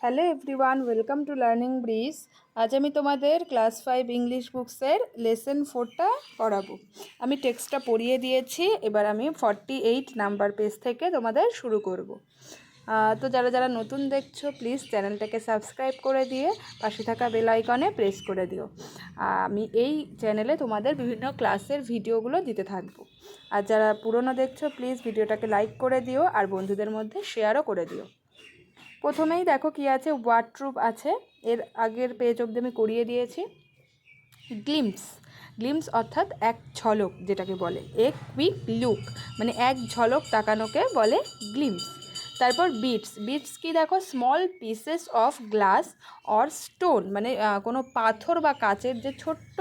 Hello everyone, welcome to learning bridge. আজ আমি তোমাদের ক্লাস 5 ইংলিশ বুকসের লেসন 4টা পড়াবো। আমি টেক্সটটা পড়িয়ে দিয়েছি, এবার আমি 48 নাম্বার পেজ থেকে তোমাদের শুরু করব। তো যারা যারা নতুন দেখছো প্লিজ চ্যানেলটাকে সাবস্ক্রাইব করে দিয়ে পাশে থাকা বেল আইকনে প্রেস করে দিও। আমি এই চ্যানেলে তোমাদের বিভিন্ন ক্লাসের ভিডিওগুলো দিতে থাকবো। আর যারা পুরনো দেখছো প্লিজ ভিডিওটাকে লাইক করে দিও আর বন্ধুদের মধ্যে শেয়ারও করে দিও। প্রথমেই দেখো কি আছে, ওয়ার্ডরোব আছে, এর আগের পেজ অবধি আমি করিয়ে দিয়েছি। গ্লিমস অর্থাৎ এক ঝলক যেটাকে বলে, এ কুইক লুক মানে এক ঝলক তাকানোকে বলে গ্লিমস। তারপর বিটস কি দেখো, small pieces of glass or stone মানে কোনো পাথর বা কাচের যে ছোট্ট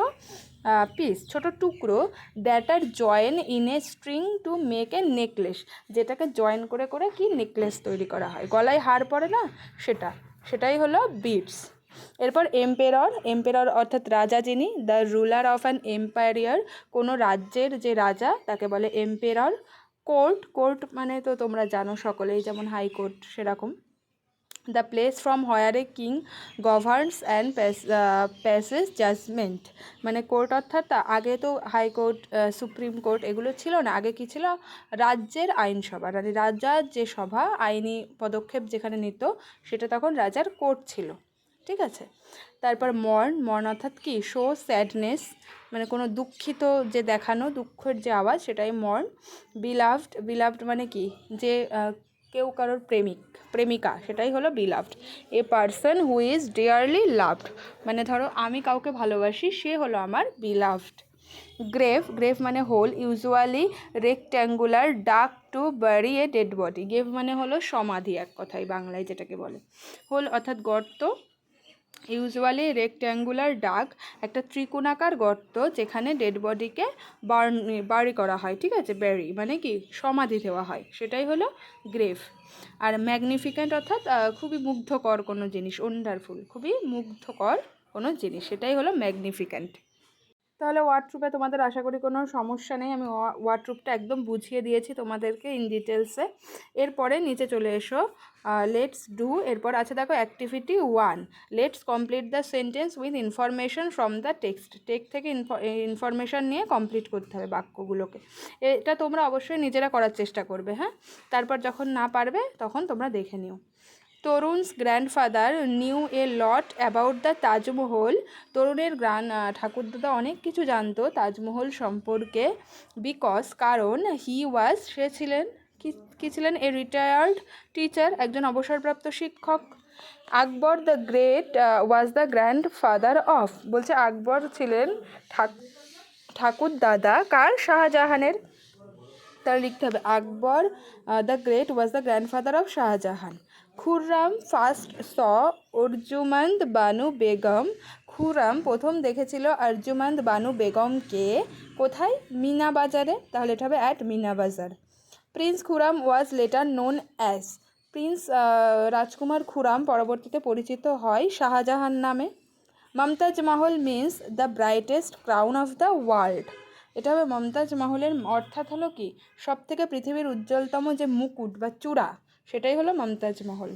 পিস, ছোট টুকরো, that are join in a string to make a necklace, যেটাকে জয়েন করে করে কি নেকলেস তৈরি করা হয়, গলায় হার পরে না, সেটাই হলো বিটস। এরপর এম্পেরর অর্থাৎ রাজা যিনি, the ruler of an empire, কোনো রাজ্যের যে রাজা তাকে বলে এম্পেরর। কোর্ট মানে তো তোমরা জানো সকলেই, যেমন হাইকোর্ট সেরকম। The place from where a king governs and passes judgement, মানে কোর্ট অর্থাৎ আগে তো হাইকোর্ট, সুপ্রিম কোর্ট এগুলো ছিল না, আগে কি ছিল, রাজ্যের আইনসভা, মানে রাজার যে সভা আইনি পদক্ষেপ যেখানে নিত সেটা তখন রাজার কোর্ট ছিল, ঠিক আছে। তারপর মর্ন অর্থাৎ কি, শো স্যাডনেস মানে কোনো দুঃখিত যে দেখানো, দুঃখের যে আওয়াজ, সেটাই মর্ন। বিলাভড মানে কি, যে কেউ কারোর প্রেমিকা, সেটাই হলো beloved. A person who is dearly loved মানে ধরো আমি কাউকে ভালোবাসি, সে হলো আমার বিলাভড। গ্রেভ মানে hole, usually rectangular, dug to bury a dead body. Grave মানে হলো সমাধি, এক কথায় বাংলায় যেটাকে বলে। হোল অর্থাৎ গর্ত, ইউজুয়ালি রেক্ট্যাঙ্গুলার ডাক একটা ত্রিকোণাকার গর্ত যেখানে ডেড বডিকে বারি করা হয়, ঠিক আছে। ব্যারি মানে কি, সমাধি দেওয়া হয়, সেটাই হলো গ্রেভ। আর ম্যাগনিফিকেন্ট অর্থাৎ খুবই মুগ্ধকর কোনো জিনিস, ওয়ান্ডারফুল খুবই মুগ্ধকর কোনো জিনিস, সেটাই হলো ম্যাগনিফিকেন্ট। তাহলে ওয়ার্ডরোবে তোমাদের আশা করি কোনো সমস্যা নেই, আমি ওয়ার্ডরোবটা একদম বুঝিয়ে দিয়েছি তোমাদেরকে ইন ডিটেলসে। এরপরে নিচে চলে এসো, লেটস ডু, এরপর আছে দেখো activity 1, let's complete the sentence with information from the text থেকে ইনফরমেশান নিয়ে কমপ্লিট করতে হবে বাক্যগুলোকে। এটা তোমরা অবশ্যই নিজেরা করার চেষ্টা করবে, হ্যাঁ। তারপর যখন না পারবে তখন তোমরা দেখে নিও। Tarun's grandfather new A lot about the Taj Mahal, তরুণের ঠাকুরদাদা অনেক কিছু জানতো তাজমহল সম্পর্কে। বিকজ কারণ, সে ছিলেন কি ছিলেন, এ রিটায়ার্ড টিচার, একজন অবসরপ্রাপ্ত শিক্ষক। Akbar the great was the grandfather of, বলছে আকবর ছিলেন ঠাকুরদাদা কার, শাহজাহানের। তাহলে লিখতে হবে Akbar the great was the grandfather of Shahjahan. Khurram first saw Arjumand Banu Begum, Khurram প্রথম দেখেছিল অর্জুমন্দ বানু বেগমকে কোথায়, মিনা বাজারে, তাহলে এটা হবে at Mina Bazaar. Prince Khurram was later known as, prince রাজকুমার খুররাম পরবর্তীতে পরিচিত হয় শাহজাহান নামে। Mumtaz Mahal means the brightest crown of the world, এটা হবে মমতাজ মহলের অর্থাৎ হলো কি, সব থেকে পৃথিবীর উজ্জ্বলতম যে মুকুট বা চূড়া, সেটাই হলো Mumtaz Mahal.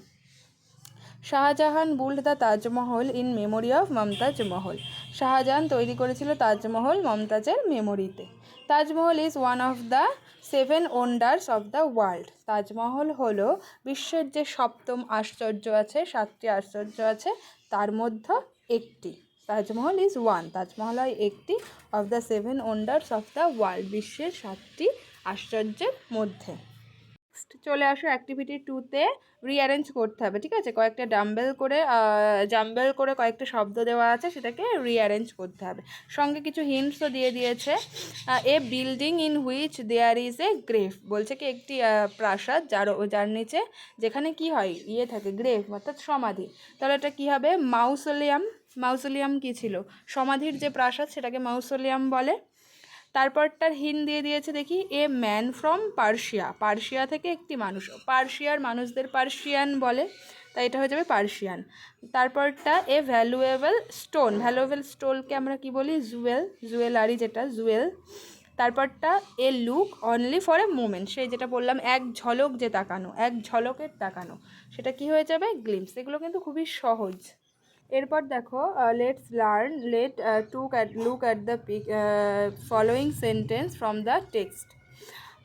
Shahjahan built the Taj Mahal in memory of Mumtaz Mahal, Shahjahan তৈরি করেছিল তাজমহল মমতাজের মেমোরিতে। Taj Mahal is one of the 7 wonders of the world, Taj Mahal হলো বিশ্বের যে 7ম আশ্চর্য আছে, 7টি আশ্চর্য আছে তার মধ্যে একটি। তাজমহল ইজ ওয়ান, তাজমহল হয় একটি, of the 7 wonders of the world, বিশ্বের 7টি আশ্চর্যের মধ্যে। চলে আসো অ্যাক্টিভিটি 2তে, রিঅ্যারেঞ্জ করতে হবে, ঠিক আছে। কয়েকটা জাম্বেল করে কয়েকটা শব্দ দেওয়া আছে, সেটাকে রিঅ্যারেঞ্জ করতে হবে। সঙ্গে কিছু হিন্টসও দিয়ে দিয়েছে। A building in which there is a grave, বলছে কি একটি প্রাসাদ যার নিচে যেখানে কি হয়, থাকে গ্রেভ অর্থাৎ সমাধি, তাহলে এটা কী হবে, মাউসোলিয়াম কী ছিল, সমাধির যে প্রাসাদ সেটাকে মাউসোলিয়াম বলে। তারপরটার হিন্ট দিয়ে দিয়েছে দেখি, এ ম্যান ফ্রম পার্সিয়া থেকে একটি মানুষ, পার্সিয়ার মানুষদের পার্সিয়ান বলে, তাই এটা হয়ে যাবে পার্সিয়ান। তারপরটা এ ভ্যালুয়েবল স্টোনকে আমরা কি বলি, জুয়েলারি, যেটা জুয়েল। তারপরটা a look only for a moment, সেই যেটা বললাম এক ঝলক যে তাকানো, এক ঝলকের তাকানো, সেটা কি হয়ে যাবে গ্লিমস। এগুলো কিন্তু খুবই সহজ। এরপর দেখো let's learn look at the following sentence from the text.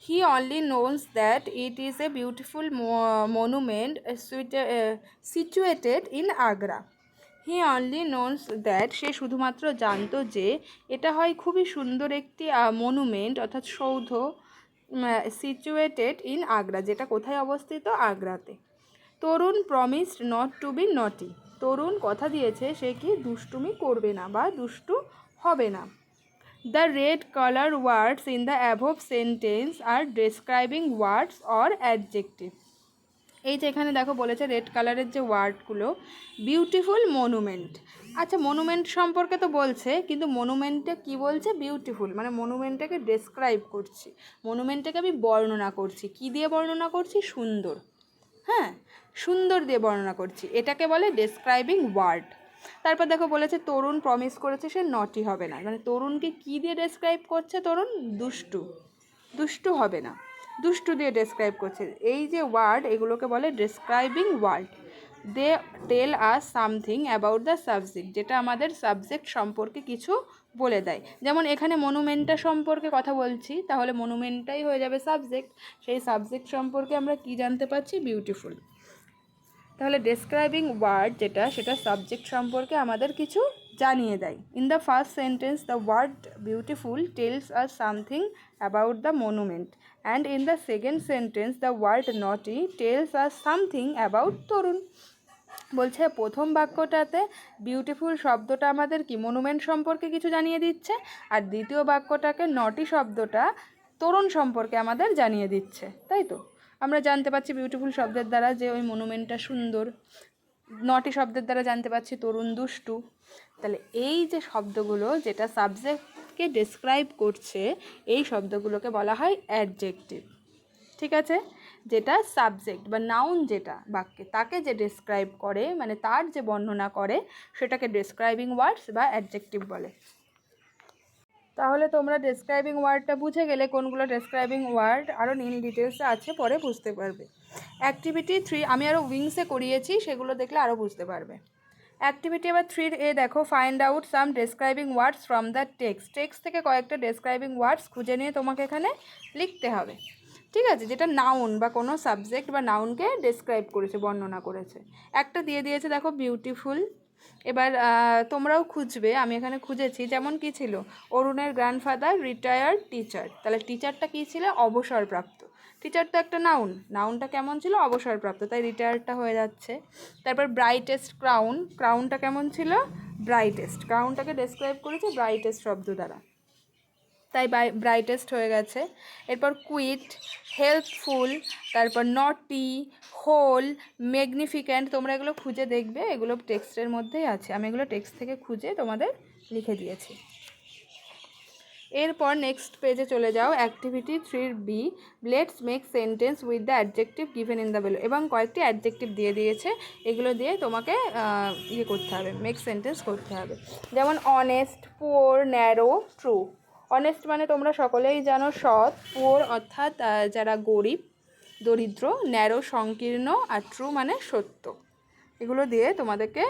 He only knows that it is a beautiful monument situated in Agra. He only knows that, সে শুধুমাত্র জানতো যে এটা হয় খুবই সুন্দর একটি মনুমেন্ট অর্থাৎ সৌধ, সিচুয়েটেড ইন আগ্রা, যেটা কোথায় অবস্থিত, আগ্রাতে। তরুণ প্রমিসড নট টু বি নটি, তরুণ কথা দিয়েছে সে কি দুষ্টুমি করবে না বা দুষ্টু হবে না। The red color words in the above sentence are describing words or adjective. এই যে এখানে দেখো বলেছে রেড কালারের যে ওয়ার্ডগুলো, বিউটিফুল মনুমেন্ট। আচ্ছা মনুমেন্ট সম্পর্কে তো বলছে, কিন্তু মনুমেন্টে কি বলছে, বিউটিফুল, মানে মনুমেন্টটাকে ডেসক্রাইব করছি, মনুমেন্টটাকে আমি বর্ণনা করছি। কি দিয়ে বর্ণনা করছি, সুন্দর, হ্যাঁ সুন্দর দিয়ে বর্ণনা করছি, এটাকে বলে ডেসক্রাইবিং ওয়ার্ড। তারপর দেখো বলেছে তরুণ প্রমিস করেছে সে নটি হবে না, মানে তরুণকে কি দিয়ে ডেসক্রাইব করছে, তরুণ দুষ্টু, দুষ্টু হবে না, দুষ্টু দিয়ে ডেসক্রাইব করছে। এই যে ওয়ার্ড এগুলোকে বলে describing word. They tell us something about the subject, যেটা আমাদের সাবজেক্ট সম্পর্কে কিছু বলে দেয়। যেমন এখানে মনুমেন্টটা সম্পর্কে কথা বলছি, তাহলে মনুমেন্টটাই হয়ে যাবে সাবজেক্ট, সেই সাবজেক্ট সম্পর্কে আমরা কি জানতে পারছি, বিউটিফুল। তাহলে ডেসক্রাইবিং ওয়ার্ড যেটা, সেটা সাবজেক্ট সম্পর্কে আমাদের কিছু জানিয়ে দেয়। In the first sentence the word beautiful tells us something about the monument, and in the second sentence the word naughty tells us something about Tarun. বলছে প্রথম বাক্যটাতে বিউটিফুল শব্দটা আমাদের কি মনুমেন্ট সম্পর্কে কিছু জানিয়ে দিচ্ছে, আর দ্বিতীয় বাক্যটাকে নটি শব্দটা তরুণ সম্পর্কে আমাদের জানিয়ে দিচ্ছে, তাই তো। আমরা জানতে পারছি বিউটিফুল শব্দের দ্বারা যে ওই মনুমেন্টটা সুন্দর, নটি শব্দের দ্বারা জানতে পারছি তরুণ দুষ্টু। তাহলে এই যে শব্দগুলো যেটা সাবজেক্টকে ডেসক্রাইব করছে, এই শব্দগুলোকে বলা হয় অ্যাডজেক্টিভ, ঠিক আছে। যেটা সাবজেক্ট বা নাউন যেটা বাক্যে তাকে যে ডেসক্রাইব করে, মানে তার যে বর্ণনা করে, সেটাকে ডেসক্রাইবিং ওয়ার্ডস বা অ্যাডজেক্টিভ বলে। তাহলে তোমরা ডেসক্রাইবিং ওয়ার্ডটা বুঝে গেলে, কোনগুলো ডেসক্রাইবিং ওয়ার্ড আরও ইন ডিটেলসে আছে পরে বুঝতে পারবে। অ্যাক্টিভিটি 3 আমি আরও উইংসে করিয়েছি, সেগুলো দেখলে আরও বুঝতে পারবে। অ্যাক্টিভিটি এবার 3 এ দেখো, find out some describing words from the text থেকে কয়েকটা ডেসক্রাইবিং ওয়ার্ডস খুঁজে নিয়ে তোমাকে এখানে লিখতে হবে, ঠিক আছে, যেটা নাউন বা কোনো সাবজেক্ট বা নাউনকে ডেসক্রাইব করেছে, বর্ণনা করেছে। একটা দিয়ে দিয়েছে দেখো বিউটিফুল। এবার তোমরাও খুঁজবে, আমি এখানে খুঁজেছি। যেমন কি ছিল, অরুণের গ্র্যান্ডফাদার রিটায়ার্ড টিচার, তাহলে টিচারটা কী ছিল, অবসরপ্রাপ্ত। টিচার তো একটা নাউন, নাউনটা কেমন ছিল, অবসরপ্রাপ্ত, তাই রিটায়ার্ডটা হয়ে যাচ্ছে। তারপর ব্রাইটেস্ট ক্রাউন, ক্রাউনটা কেমন ছিল, ব্রাইটেস্ট, ক্রাউনটাকে ডেসক্রাইব করেছে ব্রাইটেস্ট শব্দ দ্বারা, তাই ব্রাইটেস্ট হয়ে গেছে। এরপর কুইট, হেল্পফুল, তারপর নটি, হোল, ম্যাগনিফিক্যান্ট, তোমরা এগুলো খুঁজে দেখবে, এগুলো টেক্সটের মধ্যেই আছে, আমি এগুলো টেক্সট থেকে খুঁজে তোমাদের লিখে দিয়েছি। এরপর নেক্সট পেজে চলে যাও, activity 3B, let's make sentence with the adjective given in the below, এবং কয়েকটি অ্যাডজেক্টিভ দিয়ে দিয়েছে, এগুলো দিয়ে তোমাকে করতে হবে, মেক সেন্টেন্স করতে হবে। যেমন honest, poor, narrow, true. Honest মানে তোমরা সকলেই জানো সৎ, পুওর অর্থাৎ যারা গরিব দরিদ্র, ন্যারো সংকীর্ণ, আর ট্রু মানে সত্য। এগুলো দিয়ে তোমাদেরকে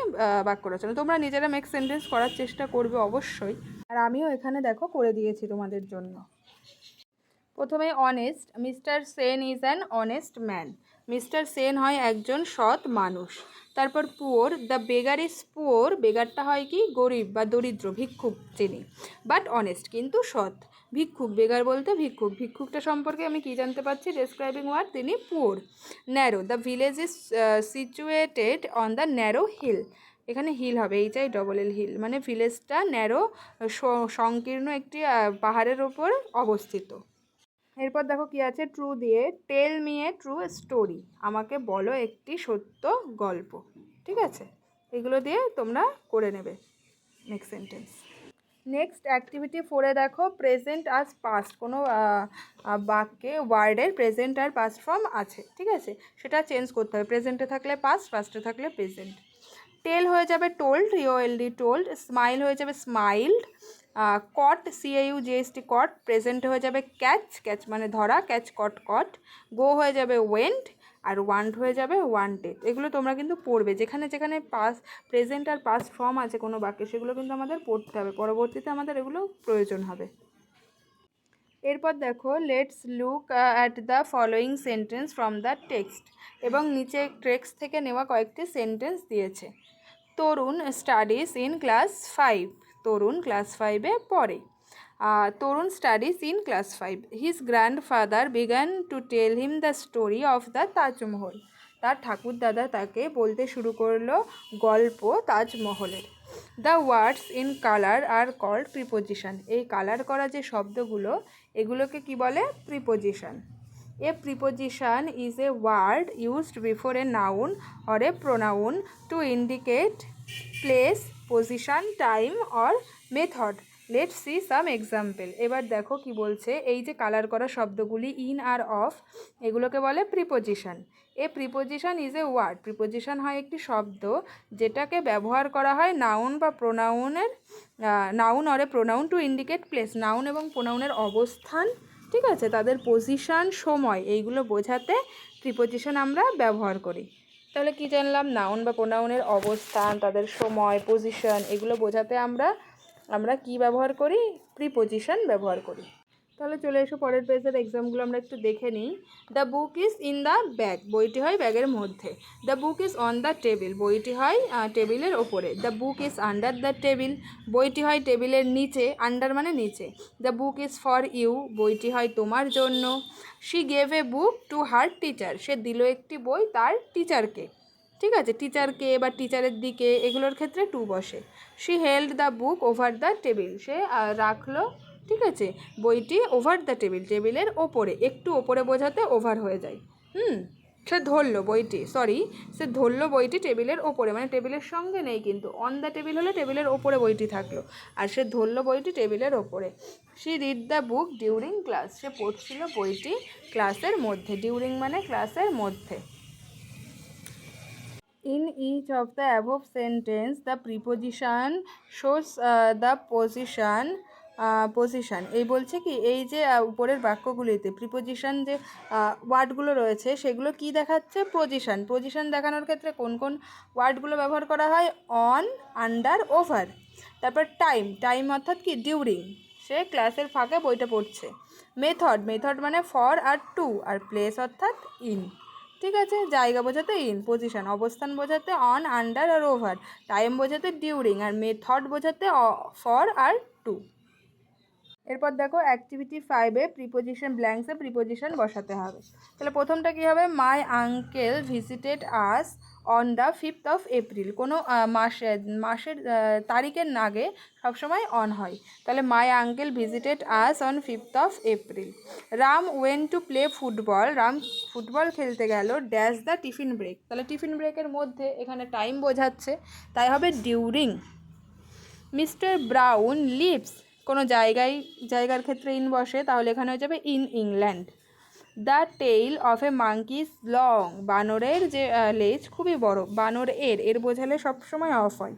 বাক্য রচনা, তোমরা নিজেরা মেক সেন্টেন্স করার চেষ্টা করবে অবশ্যই, আর আমিও এখানে দেখো করে দিয়েছি তোমাদের জন্য। প্রথমে honest, mister Sen is an honest man, mister Sen হয় একজন সৎ মানুষ। তারপর poor, the beggar is poor, বেগারটা হয় কি গরিব বা দরিদ্র, ভিক্ষুক যিনি, বাট অনেস্ট কিন্তু সৎ। ভিক্ষুক, বেগার বলতে ভিক্ষুক, ভিক্ষুকটা সম্পর্কে আমি কী জানতে পারছি, ডেসক্রাইবিং ওয়ার্ড, তিনি poor. Narrow, the village is situated on the narrow hill, এখানে হিল হবে, এইটাই ডবল এল, হিল মানে ভিলেজটা ন্যারো সংকীর্ণ একটি পাহাড়ের ওপর অবস্থিত। এরপর দেখো কি আছে, ট্রু দিয়ে, tell me a true story, আমাকে বলো একটি সত্য গল্প, ঠিক আছে। এগুলো দিয়ে তোমরা করে নেবে নেক্সট সেন্টেন্স। নেক্সট অ্যাক্টিভিটি 4 দেখো, প্রেজেন্ট আজ পাস্ট, কোনো বাক্যে ওয়ার্ডের প্রেজেন্ট আর পাস্ট ফর্ম আছে, ঠিক আছে, সেটা চেঞ্জ করতে হবে, প্রেজেন্টে থাকলে পাস্ট, পাস্টে থাকলে প্রেজেন্ট। টেল হয়ে যাবে টোল্ড, ইওএলডি টোল্ড। স্মাইল হয়ে যাবে স্মাইল্ড। কট, CAUGST কট। প্রেজেন্ট হয়ে যাবে ক্যাচ, ক্যাচ মানে ধরা, ক্যাচ কট কট। গো হয়ে যাবে ওয়েন্ট, আর ওয়ান্ট হয়ে যাবে ওয়ান্টেড। এগুলো তোমরা কিন্তু পড়বে, যেখানে যেখানে পাস প্রেজেন্ট আর পাস্ট ফর্ম আছে কোনো বাক্যে, সেগুলো কিন্তু আমাদের পড়তে হবে, পরবর্তীতে আমাদের এগুলো প্রয়োজন হবে। এরপর দেখো, let's look at the following sentence from the text. এবং নিচে টেক্সট থেকে নেওয়া কয়েকটি সেন্টেন্স দিয়েছে। Tarun studies in class 5। Tarun class 5-এ পড়ে। Tarun studies in class 5। His grandfather began to tell him the story of the Taj Mahal. তার ঠাকুরদাদা তাকে বলতে শুরু করলো গল্প তাজমহলের। The words in colour are called preposition. এই কালার করা যে শব্দগুলো, এগুলোকে কি বলে? Preposition. A preposition is a word used before a noun or a pronoun to indicate place, position, time or method. Let's see some example. এবার দেখো কি বলছে। এই যে কালার করা শব্দগুলি ইন আর অফ, এগুলোকে বলে preposition. A preposition is a word. Preposition হয় একটি শব্দ যেটাকে ব্যবহার করা হয় নাউন বা প্রোনাউনের, noun or a pronoun to indicate place, noun এবং প্রোনাউনের অবস্থান, ঠিক আছে, তাদের পজিশন, সময়, এইগুলো বোঝাতে প্রিপোজিশন আমরা ব্যবহার করি। তাহলে কি জানলাম? নাউন বা প্রোনাউনের অবস্থান, তাদের সময়, পজিশন, এগুলো বোঝাতে আমরা কি ব্যবহার করি? প্রিপোজিশন ব্যবহার করি। তাহলে চলে এসো পরের পেজের এক্সামগুলো আমরা একটু দেখে নিই। The book is in the bag. বইটি হয় ব্যাগের মধ্যে। The book is on the table. বইটি হয় টেবিলের ওপরে। The book is under the table. বইটি হয় টেবিলের নিচে। আন্ডার মানে নিচে। The book is for you. বইটি হয় তোমার জন্য। She gave a book to her teacher. সে দিল একটি বই তার টিচারকে। ঠিক আছে, টিচারকে বা টিচারের দিকে, এগুলোর ক্ষেত্রে টু বসে। She held the book over the table. সে রাখলো, ঠিক আছে, বইটি ওভার দ্য টেবিল, টেবিলের ওপরে। একটু ওপরে বোঝাতে ওভার হয়ে যায়। সে ধরলো বইটি, সে ধরলো বইটি টেবিলের ওপরে, মানে টেবিলের সঙ্গে নেই, কিন্তু অন দ্য টেবিল হলে টেবিলের ওপরে বইটি থাকলো, আর সে ধরলো বইটি টেবিলের ওপরে। She read the book during class. সে পড়ছিল বইটি ক্লাসের মধ্যে। ডিউরিং মানে ক্লাসের মধ্যে। In each of the above sentence, the preposition shows the position. এই বলছে কি, এই যে উপরের বাক্যগুলিতে প্রিপোজিশন যে ওয়ার্ডগুলো রয়েছে, সেগুলো কি দেখাচ্ছে? পজিশন। পজিশন দেখানোর ক্ষেত্রে কোন কোন ওয়ার্ডগুলো ব্যবহার করা হয়? On, under, over. তারপর টাইম, টাইম অর্থাৎ কি? ডিউরিং। সে ক্লাসের ফাঁকে বইটা পড়ছে। মেথড, মেথড মানে ফর আর টু। আর প্লেস অর্থাৎ ইন। ঠিক আছে, জায়গা বোঝাতে ইন। পজিশন, অবস্থান বোঝাতে অন, আন্ডার আর ওভার। টাইম বোঝাতে ডিউরিং। আর মেথড বোঝাতে ফর আর টু। এরপর দেখো অ্যাক্টিভিটি 5-এ প্রিপোজিশন ব্ল্যাঙ্কসে প্রিপোজিশন বসাতে হবে। তাহলে প্রথমটা কী হবে? My uncle visited us on the 5th of April। কোনো মাসের তারিখের আগে সবসময় অন হয়। তাহলে মাই uncle visited us on 5th of April। Ram went to play football. Ram football খেলতে গেল ড্যাশ দ্য টিফিন ব্রেক। তাহলে টিফিন ব্রেকের মধ্যে, এখানে টাইম বোঝাচ্ছে, তাই হবে ডিউরিং। মিস্টার ব্রাউন লিভস, কোনো জায়গার ক্ষেত্রে ইন বসে, তাহলে এখানে হয়ে যাবে in England. The tail of A monkey is long. বানরের যে লেজ খুবই বড়। বানর এর বোঝালে সবসময় অফ হয়।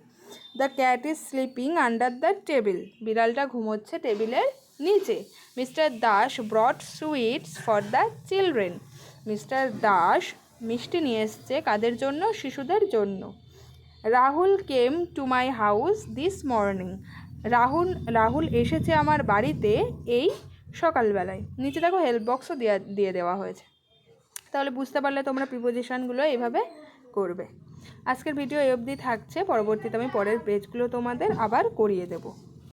The cat is sleeping under the table. বিড়ালটা ঘুমোচ্ছে টেবিলের নিচে। Mister Das ব্রট sweets for the children. Mister Das মিষ্টি নিয়ে এসছে কাদের জন্য? শিশুদের জন্য। Rahul came to my house this morning. Rahul এসেছে আমার বাড়িতে এই সকালবেলায়। নিচে দেখো হেল্প বক্সও দিয়ে দেওয়া হয়েছে। তাহলে বুঝতে পারলে তোমরা প্রিপোজিশনগুলো এইভাবে করবে। আজকের ভিডিও এই অবধি থাকছে। পরবর্তীতে আমি পরের পেজগুলো তোমাদের আবার করিয়ে দেবো।